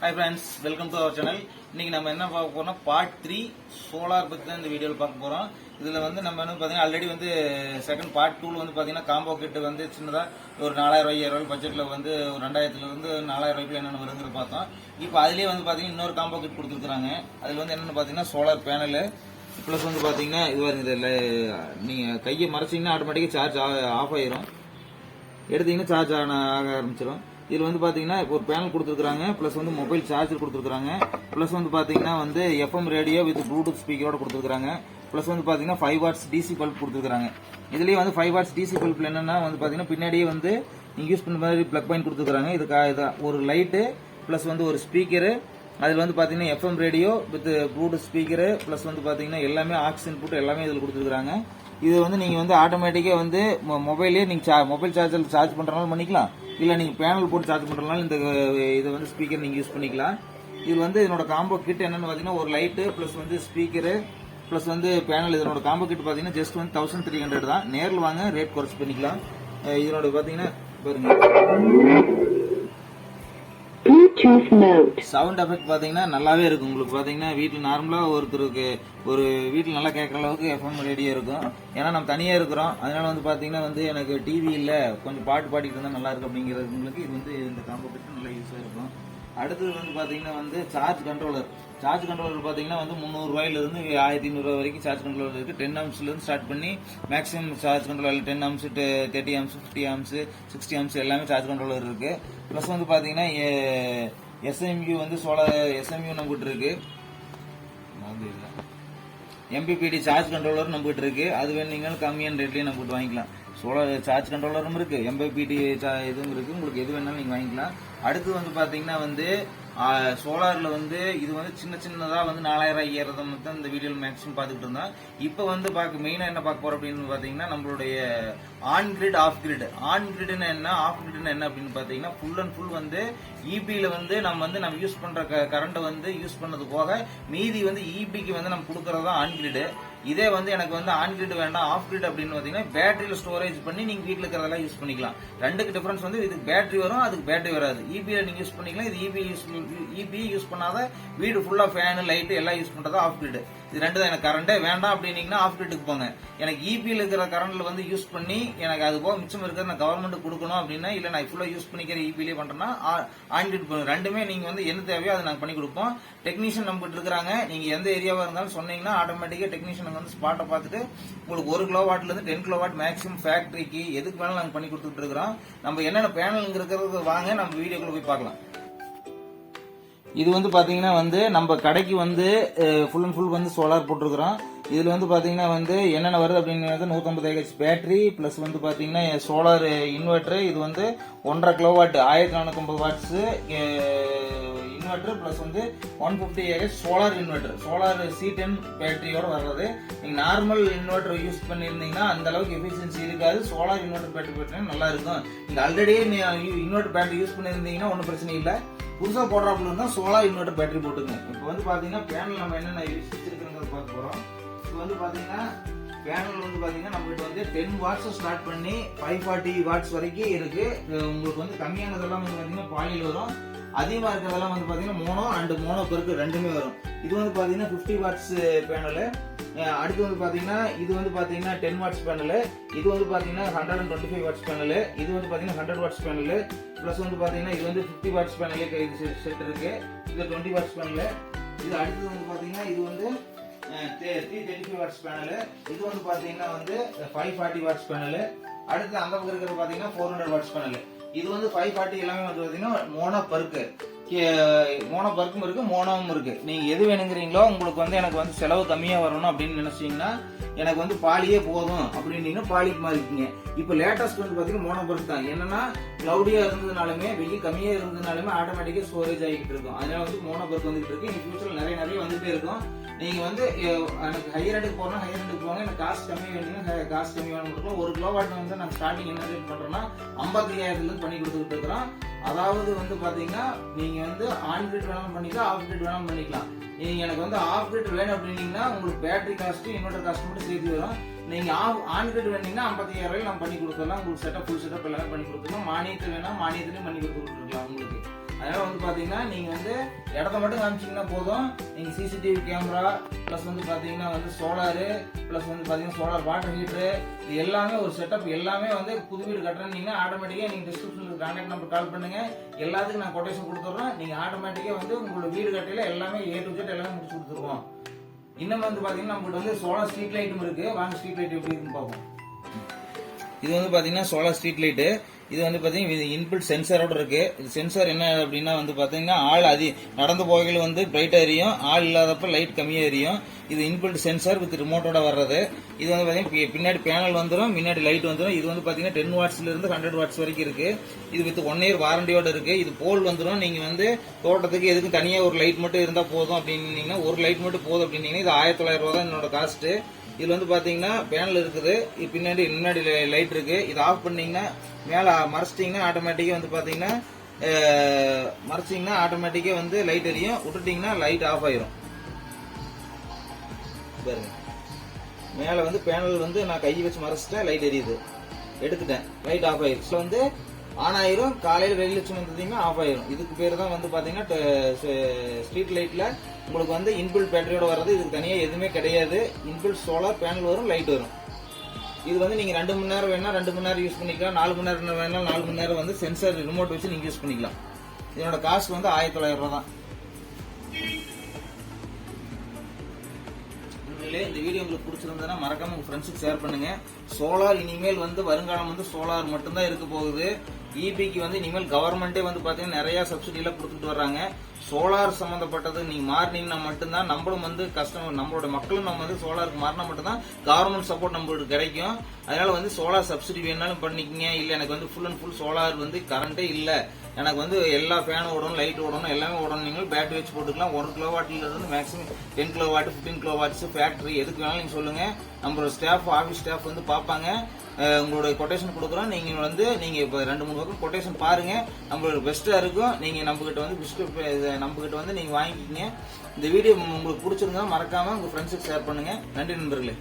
Hi friends, welcome to our channel. இன்னைக்கு நம்ம என்ன பார்க்க போறோம்னா பார்ட் 3 சோலார் பத்தி தான் இந்த வீடியோல பார்க்க போறோம். இதுல வந்து நம்ம வந்து பாத்தீங்கன்னா ஆல்ரெடி வந்து செகண்ட் பார்ட் 2ல வந்து பாத்தீங்கன்னா காம்போ கிட் வந்து சின்னதா ஒரு 4000 5000 பட்ஜெட்ல வந்து ஒரு 2000 ல இருந்து 4000 ரூபாய்க்கு என்னென்ன வருதுன்னு பார்த்தோம். இப்போ அதுலயே வந்து பாத்தீங்கன்னா இன்னொரு காம்போ கிட் கொடுத்துருக்காங்க. அதுல வந்து என்னன்னு பாத்தீங்கன்னா சோலார் பேனல் பிளஸ் வந்து பாத்தீங்கன்னா இது வருது. இதுல நீங்க கையை மறைச்சீங்கன்னா ஆட்டோமேட்டிக்கா சார்ஜ் ஆஃப் ஆயிரும். எடுத்தீங்கன்னா சார்ஜ் ஆக ஆரம்பிச்சிடும். இதுல வந்து பாத்தீங்கன்னா ஒரு பேனல் கொடுத்துருக்காங்க, பிளஸ் வந்து மொபைல் சார்ஜர் கொடுத்துருக்காங்க, பிளஸ் வந்து பாத்தீங்கன்னா வந்து எஃப்எம் ரேடியோ வித் ப்ளூடூத் ஸ்பீக்கரோட கொடுத்துருக்காங்க, பிளஸ் வந்து பாத்தீங்கன்னா 5 வாட்ஸ் டிசி பல்ப் கொடுத்துருக்காங்க. இதுலயே வந்து 5 வாட்ஸ் டிசி பல்ப்ல என்னன்னா வந்து பாத்தீங்கன்னா பின்னாடியே வந்து நீங்க யூஸ் பண்ண மாதிரி பிளக் பாயிண்ட் கொடுத்துருக்காங்க. இதுக்கு ஒரு லைட்டு பிளஸ் வந்து ஒரு ஸ்பீக்கரு, அதுல வந்து பாத்தீங்கன்னா FM radio with Bluetooth speaker plus வந்து பாத்தீங்கன்னா எல்லாமே ஆக்ஸ் இன்புட் எல்லாமே இதுல கொடுத்துருக்காங்க. இது வந்து நீங்க வந்து ஆட்டோமேட்டிக்கா வந்து மொபைலே நீங்க மொபைல் சார்ஜர் சார்ஜ் பண்றதுனால பண்ணிக்கலாம், இல்ல நீங்க பேனல் போட்டு சார்ஜ் பண்றதுனால இந்த இதை வந்து ஸ்பீக்கர் நீங்க யூஸ் பண்ணிக்கலாம். இது வந்து இதனோட காம்போ கிட் என்னன்னு பாத்தீங்கன்னா ஒரு லைட்டு பிளஸ் வந்து ஸ்பீக்கரு பிளஸ் வந்து பேனல். இதனோட காம்போ கிட் பாத்தீங்கன்னா ஜஸ்ட் வந்து 1300 தான். நேரில் வாங்க, ரேட் குறைச்சு பண்ணிக்கலாம். இதனோட பாத்தீங்கன்னா பாருங்க சவுண்ட் எஃபெக்ட் பாத்தீங்கன்னா நல்லாவே இருக்கும். உங்களுக்கு பாத்தீங்கன்னா வீட்டுல நார்மலா ஒருத்தருக்கு ஒரு வீட்டுல நல்லா கேட்கற அளவுக்கு எஃப்எம் ரேடியோ இருக்கும். ஏன்னா நம்ம தனியா இருக்கிறோம், அதனால வந்து பாத்தீங்கன்னா வந்து எனக்கு டிவி இல்ல, கொஞ்சம் பாட்டு பாடிட்டு இருந்தா நல்லா இருக்கும் அப்படிங்கிறவங்களுக்கு இது வந்து இந்த காம்போ கிட் நல்லா யூஸா இருக்கும். அடுத்தது வந்து பாத்தீங்கன்னா வந்து சார்ஜ் கண்ட்ரோலர் பாத்தீங்கன்னா வந்து 300 ரூபாயில இருந்து 1500 ரூபாய் வரைக்கும் சார்ஜ் கண்ட்ரோலர் இருக்கு. 10 ஆம்ஸ்ல இருந்து ஸ்டார்ட் பண்ணி maximum charge controller 10 amps 30 amps 50 amps 60 amps எல்லாமே சார்ஜ் கண்ட்ரோலர் இருக்கு. பிளஸ் வந்து பாத்தீங்கன்னா எஸ்எம்யூ வந்து சோலார் எஸ்எம்யூ நம்மகிட்ட இருக்கு. எம்பிபிடி சார்ஜ் கண்ட்ரோலர் நம்மகிட்ட இருக்கு. அது வேணுங்கன்னு கம்மியான ரேட்லயே நம்மகிட்ட வாங்கிக்கலாம். சோலார் சார்ஜ் கண்ட்ரோலரும் இருக்கு, எம்பிபிடி இதுவும் இருக்கு. உங்களுக்கு எது வேணாலும் நீங்க வாங்கிக்கலாம். அடுத்து வந்து பாத்தீங்கன்னா வந்து சோலார்ல வந்து இது வந்து சின்னதா வந்து 4000 5000 தான் இந்த வீடியோல மேக்ஸிமம் பாத்துக்கிட்டு இருந்தோம். இப்ப வந்து மெயினா என்ன பார்க்க போறோம் அப்படின்னு பாத்தீங்கன்னா நம்மளுடைய ஆன்கிரிட் ஆன்கிரிட்னா என்ன, ஆஃப்கிரிட்னா என்ன அப்படின்னு பாத்தீங்கன்னா ஃபுல் அண்ட் ஃபுல் வந்து இபில வந்து நம்ம யூஸ் பண்ற கரண்ட் வந்து யூஸ் பண்ணது போக மீதி வந்து இபிக்கு வந்து நம்ம கொடுக்கறதா ஆன்கிரிட். இதே வந்து எனக்கு வந்து ஆன்கிரிட் வேண்டாம் ஆஃப் கிரிட் அப்படின்னு பாத்தீங்கன்னா பேட்டரியில ஸ்டோரேஜ் பண்ணி நீங்க வீட்டுல இருக்கிறதெல்லாம் யூஸ் பண்ணிக்கலாம். ரெண்டுக்கு டிஃபரன்ஸ் வந்து இதுக்கு பேட்டரி வரும், அதுக்கு பேட்டரி வராது. இபில நீங்க யூஸ் பண்ணிக்கலாம். இது இபி யூஸ் பண்ணாத வீடு ஃபுல்லா ஃபேன் லைட் எல்லாம் யூஸ் பண்றதா ஆஃப் கிரிட். இது ரெண்டு தான். எனக்கு கரண்டே வேண்டாம் அப்படின்னீங்கன்னா ஆஃப் கிரிட்டுக்கு போங்க. எனக்கு இபில இருக்கிற கரண்ட்ல வந்து யூஸ் பண்ணி எனக்கு அது போக மிச்சம் இருக்கிறது நான் கவர்மெண்ட் கொடுக்கணும் அப்படின்னா, இல்ல நான் ஃபுல்லா யூஸ் பண்ணிக்கிற இபிலே பண்றேன்னா ஆன்கிரிட் பண்ணுங்க. ரெண்டுமே நீங்க வந்து என்ன தேவையோ அதை நாங்க பண்ணி கொடுப்போம். டெக்னீஷியன் நம்ம இருக்கிறாங்க. நீங்க எந்த ஏரியாவா இருந்தாலும் சொன்னீங்கன்னா ஆட்டோமேட்டிக்கா டெக்னீஷியன் வந்து ஸ்பாட்டை பார்த்துட்டு உங்களுக்கு 1 கிலோவாட்ல இருந்து 10 கிலோவாட் மேக்ஸிமம் ஃபேக்டரிக்கு எதுக்கு வேணாலும் நாங்க பண்ணி கொடுத்துட்டு இருக்கிறோம். நம்ம என்னென்ன பேனல் இருக்கிறது வாங்க நம்ம வீடியோக்குள்ள போய் பார்க்கலாம். இது வந்து பாத்தீங்கன்னா வந்து நம்ம கடைக்கு வந்து ஃபுல் அண்ட் ஃபுல் வந்து சோலார் போட்டிருக்கிறோம். இதுல வந்து பாத்தீங்கன்னா வந்து என்னென்ன வருது அப்படின்னு 150 AH பேட்டரி பிளஸ் வந்து பாத்தீங்கன்னா சோலார் இன்வெர்டர். இது வந்து 1.5 கிலோவாட் 1450 வாட்ஸ் இன்வெர்டர் பிளஸ் வந்து 150 AH solar inverter. Solar C10 பேட்டரியோட வர்றது. நீங்க நார்மல் இன்வெர்டர் யூஸ் பண்ணிருந்தீங்கன்னா அந்த அளவுக்கு எஃபிஷியன்சி இருக்காது. சோலார் இன்வெர்டர் பேட்டரி நல்லா இருக்கும். நீங்க ஆல்ரெடி இன்வெர்டர் பேட்டரி யூஸ் பண்ணிருந்தீங்கன்னா ஒன்றும் பிரச்சனை இல்லை. புதுசா போடுறாப்புல இருந்தா சோலார் இன்வெர்டர் பேட்டரி போட்டுங்க. இப்போ வந்து பாத்தீங்கன்னா பேனல் நம்ம என்னென்ன வச்சிருக்கிறத பார்க்க போறோம். இப்போ வந்து பாத்தீங்கன்னா பேனல் வந்து பாத்தீங்கன்னா நம்ம கிட்ட வந்து 10 வாட்ஸ் ஸ்டார்ட் பண்ணி 540 வாட்ஸ் வரைக்கும் இருக்கு. உங்களுக்கு வந்து கம்மியானதெல்லாம் வந்து பாத்தீங்கன்னா பாலியில் வரும், அதிகமா இருக்கிறதெல்லாம் வந்து பாத்தீங்கன்னா மோனோ அண்ட் மோனோ பெருக்கு ரெண்டுமே வரும். இது வந்து பாத்தீங்கன்னா 50 வாட்ஸ் பேனல். அடுத்து வந்து பாத்தீங்கன்னா இது வந்து பாத்தீங்கன்னா 10 வாட்ஸ் பேனல். இது வந்து பாத்தீங்கன்னா 125 வாட்ஸ் பேனல். இது வந்து பாத்தீங்கன்னா 100 வாட்ஸ் பேனல். பிளஸ் வந்து பாத்தீங்கன்னா இது வந்து 50 வாட்ஸ் பேனல் செட் இருக்கு. இது 20 வாட்ஸ் பேனல். இது அடுத்து வந்து பாத்தீங்கன்னா இது வந்து 335 வாட்ஸ் பேனல். இது வந்து பாத்தீங்கன்னா வந்து 540 வாட்ஸ் பேனல். அடுத்து அந்த பக்கம் இருக்கிறது பாத்தீங்கன்னா 400 வாட்ஸ் பேனல். இது வந்து 540 எல்லாமே வந்து பாத்தீங்கன்னா மோனோ பருக்கு இருக்கு, மோனோவும் இருக்கு. நீங்க எது வேணுங்கிறீங்களோ உங்களுக்கு வந்து எனக்கு வந்து செலவு கம்மியா வரணும் அப்படின்னு நினைச்சீங்கன்னா எனக்கு வந்து பாலியே போதும் அப்படின்னு பாலிக்கு மாறிக்கீங்க. இப்ப லேட்டஸ்ட் வந்து பாத்தீங்கன்னா மோனோ பர்க் தான். என்னன்னா கிளவுடியா இருந்ததுனாலுமே வெயில் கம்மியா இருந்ததுனாலுமே ஆட்டோமேட்டிக்கா ஸ்டோரேஜ் ஆகிட்டு இருக்கும். அதனால வந்து மோனோ பர்க் வந்துட்டு இருக்கு. இந்த ஃபியூச்சர்ல நிறைய வந்துட்டே இருக்கும். நீங்க வந்து எனக்கு ஹையர் ரேட்டுக்கு போனா ஹையர் ரேட்டுக்கு போங்க, எனக்கு காஸ்ட் கம்மி வேணும்னா காஸ்ட் கம்மி வேணும். 1 கிலோவாட் வந்து நான் ஸ்டார்டிங் என்ன ரேட் பண்றோம்னா 55000 இருந்து பண்ணி கொடுத்துட்டு இருக்கிறோம். அதாவது வந்து பாத்தீங்கன்னா நீங்க வந்து ஆன்கிரிட் வேணாலும் பண்ணிக்கலாம், ஆஃப் கிரிட் வேணாலும் பண்ணிக்கலாம். நீங்க எனக்கு வந்து ஆஃப் கிரிட் வேணும் அப்படின்னீங்கன்னா உங்களுக்கு பேட்டரி காஸ்ட் இன்வெர்டர் காஸ்ட் மட்டும் சேர்த்து வரும். நீங்க ஆன்கிரிட் வேணீங்கன்னா 55000 நம்ம பண்ணி கொடுத்துடலாம். உங்களுக்கு ஃபுல் செட்டப் எல்லாமே பண்ணி கொடுத்துக்கலாம். மானியத்தில் வேணா மானியத்திலையும் பண்ணி கொடுத்துருக்கலாம் உங்களுக்கு. அதனால வந்து பாத்தீங்கன்னா நீங்க வந்து இடத்த மட்டும் காமிச்சீங்கன்னா போதும். நீங்க சிசிடிவி கேமரா பிளஸ் வந்து பாத்தீங்கன்னா வந்து சோலாரு பிளஸ் வந்து பாத்தீங்கன்னா சோலார் வாட்டர் ஹீட்டரு இது எல்லாமே ஒரு செட்டப் எல்லாமே வந்து புது வீடு கட்டுறீங்கன்னா ஆட்டோமேட்டிக்கா நீங்க டிஸ்கிரிப்ஷன்ல கான்டாக்ட் நம்பர் கால் பண்ணுங்க. எல்லாத்துக்கும் நான் கொட்டேஷன் கொடுத்துறோம். நீங்க ஆட்டோமேட்டிக்கா வந்து உங்களோட வீடு கட்டையில எல்லாமே A to Z எல்லாமே முடிச்சு கொடுத்துருவோம். இன்னும் வந்து பாத்தீங்கன்னா நம்மகிட்ட வந்து சோலார் ஸ்ட்ரீட் லைட்டும் இருக்கு. வாங்க ஸ்ட்ரீட் லைட் எப்படி இருக்குன்னு பார்ப்போம். இது வந்து பாத்தீங்கன்னா சோலார் ஸ்ட்ரீட் லைட்டு. இது வந்து பாத்தீங்கன்னா இன்பில்ட் சென்சாரோட இருக்கு. இது சென்சார் என்ன அப்படின்னா வந்து பாத்தீங்கன்னா ஆள் நடந்து போகையில வந்து பிரைட்டா எரியும், ஆள் இல்லாதப்ப லைட் கம்மியா எரியும். இது இன்பில்ட் சென்சார் வித் ரிமோட்டோட வர்றது. இது வந்து பாத்தீங்கன்னா பின்னாடி பேனல் வந்துடும், முன்னாடி லைட் வந்துடும். இது வந்து பாத்தீங்கன்னா 10 வாட்ஸ்ல இருந்து 100 வாட்ஸ் வரைக்கும் இருக்கு. இது வித் 1 இயர் வாரண்டியோட இருக்கு. இது போல் வந்துடும். நீங்க வந்து தோட்டத்துக்கு எதுக்கு தனியா ஒரு லைட் மட்டும் இருந்தா போதும் அப்படின்னீங்கன்னா ஒரு லைட் மட்டும் போதும் அப்படின்னீங்கன்னா இது 1900 ரூபா தான் என்னோட காஸ்ட். இதுல வந்து பாத்தீங்கன்னா பேனல் இருக்குது, பின்னாடி முன்னாடி லைட் இருக்கு. இது ஆஃப் பண்ணீங்கன்னா மேல மறைச்சிட்டீங்கன்னா ஆட்டோமேட்டிக்கா வந்து பாத்தீங்கன்னா மறைச்சிங்கன்னா ஆட்டோமேட்டிக்கா வந்து லைட் எரியும், விட்டுட்டீங்கன்னா லைட் ஆஃப் ஆயிரும். பாருங்க மேல வந்து பேனல் வந்து நான் கை வச்சு மறைச்சிட்டேன், லைட் எரியுது, எடுத்துட்டேன், லைட் ஆஃப் ஆயிருச்சு. வந்து ஆன் ஆயிரும், காலையில வெளிச்சம் வந்தீங்கன்னா ஆஃப் ஆயிரும். இதுக்கு பேர் தான் வந்து பாத்தீங்கன்னா ஸ்ட்ரீட் லைட்ல உங்களுக்கு வந்து இன்பில்ட் பேட்டரியோட வர்றது. இதுக்கு தனியா எதுவுமே கிடையாது. இன்பில்ட் சோலார் பேனல் வரும், லைட் வரும். இது வந்து நீங்க 2 மணி நேரம் வேணா 2 மணி நேரம் யூஸ் பண்ணிக்கலாம், 4 மணி நேரம் வேணா 4 மணி நேரம் வந்து சென்சார் ரிமோட் வச்சு நீங்க யூஸ் பண்ணிக்கலாம். இதனோட காஸ்ட் வந்து 1900 ரூபா தான். இந்த வீடியோ உங்களுக்கு பிடிச்சிருந்ததுன்னா மறக்காம உங்க ஃப்ரெண்ட்ஸுக்கு ஷேர் பண்ணுங்க. சோலார் இனிமேல் வந்து வருங்காலம் வந்து சோலார் மட்டும்தான் இருக்க போகுது. இபிக்கு வந்து இனிமேல் கவர்மெண்டே வந்து பாத்தீங்கன்னா நிறைய சப்சிடி எல்லாம் கொடுத்துட்டு வர்றாங்க. சோலார் சம்பந்தப்பட்டது நீங்க மாறினீங்கன்னா மட்டும்தான் நம்மளும் வந்து நம்மளோட மக்களும் நம்ம வந்து சோலாருக்கு மாறினா மட்டும்தான் கவர்மெண்ட் சப்போர்ட் நம்மளுக்கு கிடைக்கும். அதனால வந்து சோலார் சப்சிடி வேணாலும் பண்ணிக்கங்க. இல்ல எனக்கு வந்து ஃபுல் அண்ட் ஃபுல் சோலார் வந்து கரண்டே இல்ல, எனக்கு வந்து எல்லா ஃபேன் ஓடணும், லைட் ஓடணும், எல்லாமே ஓடணும், நீங்க பேட்டரி வச்சு போட்டுக்கலாம். 1 கிலோவாட்ல இருந்து மேக்ஸிமம் 10 கிலோவாட் 15 கிலோவாட்ஸ் ஃபேக்டரி எதுக்கு வேணாலும் நீங்க சொல்லுங்க. நம்மளோட ஸ்டாஃப் ஆபீஸ் ஸ்டாஃப் வந்து பாப்பாங்க. உங்களோட கொட்டேஷன் கொடுக்குறோம். நீங்க வந்து நீங்க இப்ப 2-3 பக்கம் கொட்டேஷன் பாருங்க, நம்மளோட பெஸ்டா இருக்கும். நீங்க நம்ம கிட்ட வந்து நீங்க வாங்கிக்கிங்க. இந்த வீடியோ உங்களுக்கு பிடிச்சிருந்தா மறக்காம உங்க ஃப்ரெண்ட்ஸுக்கு ஷேர் பண்ணுங்க. நன்றி நண்பர்களே.